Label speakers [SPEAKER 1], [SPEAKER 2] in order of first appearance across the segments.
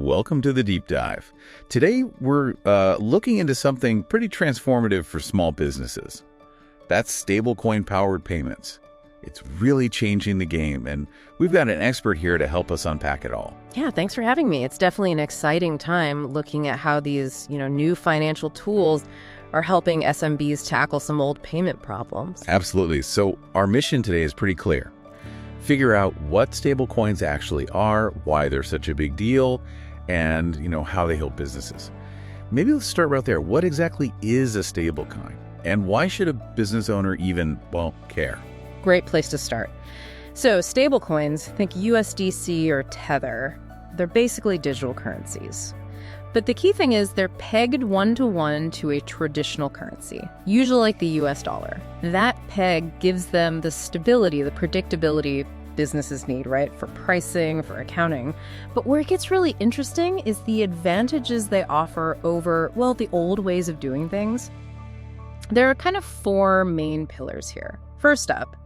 [SPEAKER 1] welcome to the Deep Dive. Today, we're looking into something pretty transformative for small businesses. That's stablecoin-powered payments. It's really changing the game, and we've got an expert here to help us unpack it all.
[SPEAKER 2] Yeah, thanks for having me. It's definitely an exciting time looking at how these, new financial tools are helping SMBs tackle some old payment problems.
[SPEAKER 1] Absolutely. So our mission today is pretty clear. Figure out what stablecoins actually are, why they're such a big deal, and how they help businesses. Maybe let's start right there. What exactly is a stablecoin, and why should a business owner even, care?
[SPEAKER 2] Great place to start. So stablecoins, think USDC or Tether, they're basically digital currencies. But the key thing is they're pegged one-to-one to a traditional currency, usually like the US dollar. That peg gives them the stability, the predictability businesses need, right? For pricing, for accounting. But where it gets really interesting is the advantages they offer over, the old ways of doing things. There are kind of four main pillars here. First up,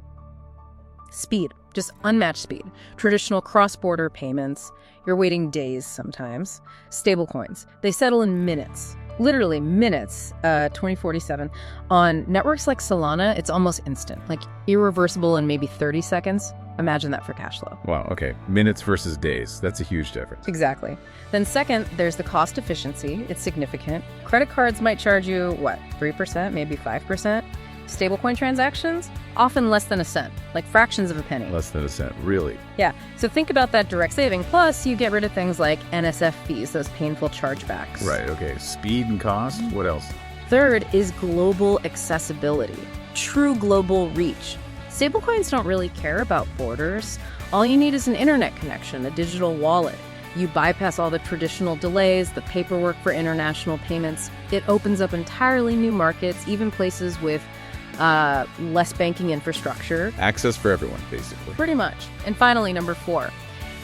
[SPEAKER 2] speed, just unmatched speed. Traditional cross-border payments, you're waiting days sometimes. Stablecoins, they settle in minutes, literally minutes, 2047. On networks like Solana, it's almost instant, like irreversible in maybe 30 seconds. Imagine that for cash flow.
[SPEAKER 1] Wow, okay. Minutes versus days. That's a huge difference.
[SPEAKER 2] Exactly. Then second, there's the cost efficiency. It's significant. Credit cards might charge you, 3%, maybe 5%? Stablecoin transactions, often less than a cent, like fractions of a penny.
[SPEAKER 1] Less than a cent, really?
[SPEAKER 2] Yeah, so think about that direct saving. Plus, you get rid of things like NSF fees, those painful chargebacks.
[SPEAKER 1] Right, okay. Speed and cost, what else?
[SPEAKER 2] Third is global accessibility, true global reach. Stablecoins don't really care about borders. All you need is an internet connection, a digital wallet. You bypass all the traditional delays, the paperwork for international payments. It opens up entirely new markets, even places with less banking infrastructure.
[SPEAKER 1] Access for everyone, basically.
[SPEAKER 2] Pretty much. And finally, number 4,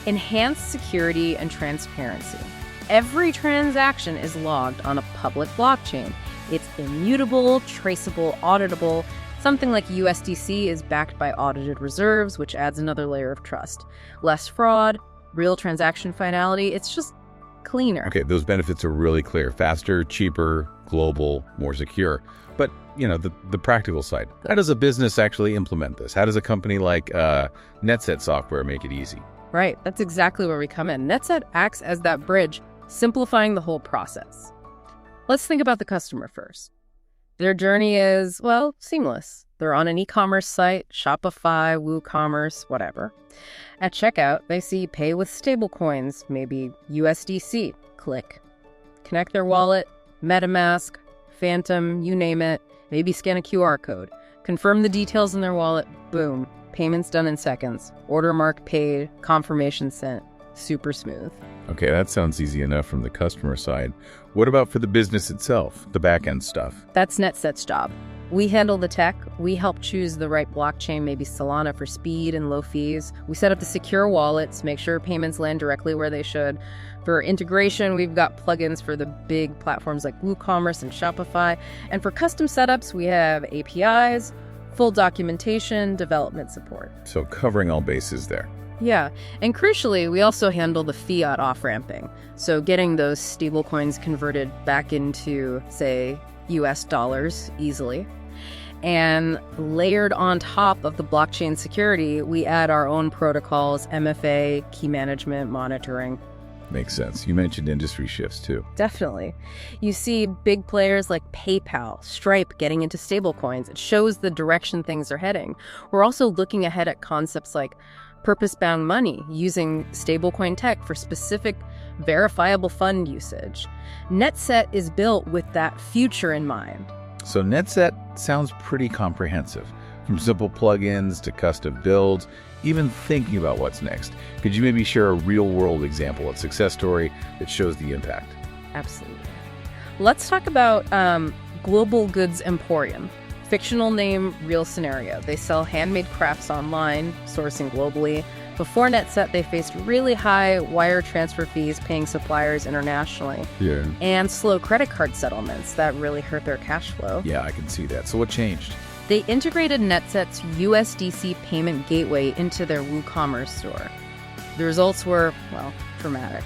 [SPEAKER 2] enhanced security and transparency. Every transaction is logged on a public blockchain. It's immutable, traceable, auditable. Something like USDC is backed by audited reserves, which adds another layer of trust. Less fraud, real transaction finality. It's just cleaner.
[SPEAKER 1] Okay, those benefits are really clear. Faster, cheaper, global, more secure. But, the practical side. How does a business actually implement this? How does a company like Netset software make it easy?
[SPEAKER 2] Right. That's exactly where we come in. Netset acts as that bridge, simplifying the whole process. Let's think about the customer first. Their journey is, seamless. They're on an e-commerce site, Shopify, WooCommerce, whatever. At checkout, they see pay with stablecoins, maybe USDC. Click. Connect their wallet, MetaMask, Phantom, you name it. Maybe scan a QR code. Confirm the details in their wallet. Boom. Payments done in seconds. Order mark paid. Confirmation sent. Super smooth.
[SPEAKER 1] Okay, that sounds easy enough from the customer side. What about for the business itself, the back-end stuff?
[SPEAKER 2] That's Netset's job. We handle the tech. We help choose the right blockchain, maybe Solana for speed and low fees. We set up the secure wallets, make sure payments land directly where they should. For integration, we've got plugins for the big platforms like WooCommerce and Shopify. And for custom setups, we have APIs, full documentation, development support.
[SPEAKER 1] So covering all bases there.
[SPEAKER 2] Yeah, and crucially, we also handle the fiat off-ramping. So getting those stablecoins converted back into, say, US dollars easily. And layered on top of the blockchain security, we add our own protocols, MFA, key management, monitoring.
[SPEAKER 1] Makes sense. You mentioned industry shifts too.
[SPEAKER 2] Definitely. You see big players like PayPal, Stripe getting into stablecoins. It shows the direction things are heading. We're also looking ahead at concepts like purpose-bound money, using stablecoin tech for specific verifiable fund usage. Netset is built with that future in mind.
[SPEAKER 1] So Netset sounds pretty comprehensive, from simple plugins to custom builds, even thinking about what's next. Could you maybe share a real-world example, a success story that shows the impact?
[SPEAKER 2] Absolutely. Let's talk about Global Goods Emporium. Fictional name, real scenario. They sell handmade crafts online, sourcing globally. Before Netset, they faced really high wire transfer fees paying suppliers internationally.
[SPEAKER 1] Yeah.
[SPEAKER 2] And slow credit card settlements that really hurt their cash flow.
[SPEAKER 1] Yeah, I can see that. So what changed?
[SPEAKER 2] They integrated Netset's USDC payment gateway into their WooCommerce store. The results were, dramatic.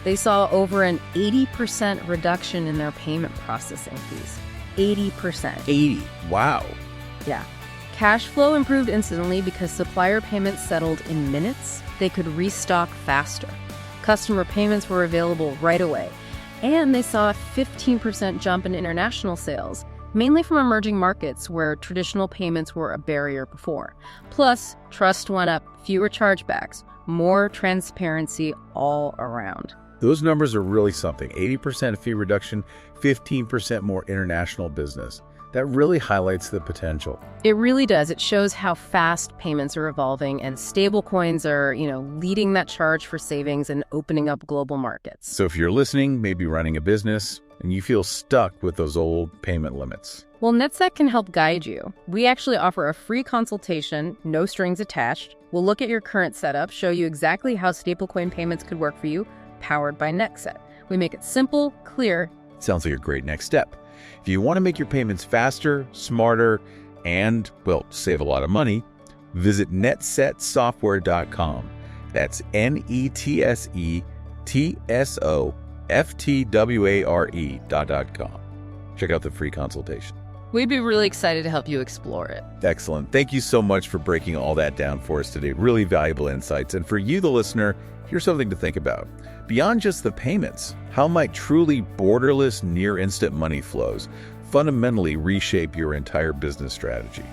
[SPEAKER 2] They saw over an 80% reduction in their payment processing fees. 80%.
[SPEAKER 1] 80. Wow.
[SPEAKER 2] Yeah. Cash flow improved instantly because supplier payments settled in minutes. They could restock faster. Customer payments were available right away. And they saw a 15% jump in international sales, mainly from emerging markets where traditional payments were a barrier before. Plus, trust went up, fewer chargebacks, more transparency all around.
[SPEAKER 1] Those numbers are really something. 80% fee reduction, 15% more international business. That really highlights the potential.
[SPEAKER 2] It really does. It shows how fast payments are evolving, and stablecoins are, leading that charge for savings and opening up global markets.
[SPEAKER 1] So if you're listening, maybe running a business, and you feel stuck with those old payment limits,
[SPEAKER 2] well, Netset can help guide you. We actually offer a free consultation, no strings attached. We'll look at your current setup, show you exactly how stablecoin payments could work for you, powered by Netset. We make it simple, clear.
[SPEAKER 1] Sounds like a great next step. If you want to make your payments faster, smarter, and, save a lot of money, visit netsetsoftware.com. That's netsetsoftware.com. Check out the free consultation.
[SPEAKER 2] We'd be really excited to help you explore it.
[SPEAKER 1] Excellent. Thank you so much for breaking all that down for us today. Really valuable insights. And for you, the listener, here's something to think about. Beyond just the payments, how might truly borderless, near-instant money flows fundamentally reshape your entire business strategy?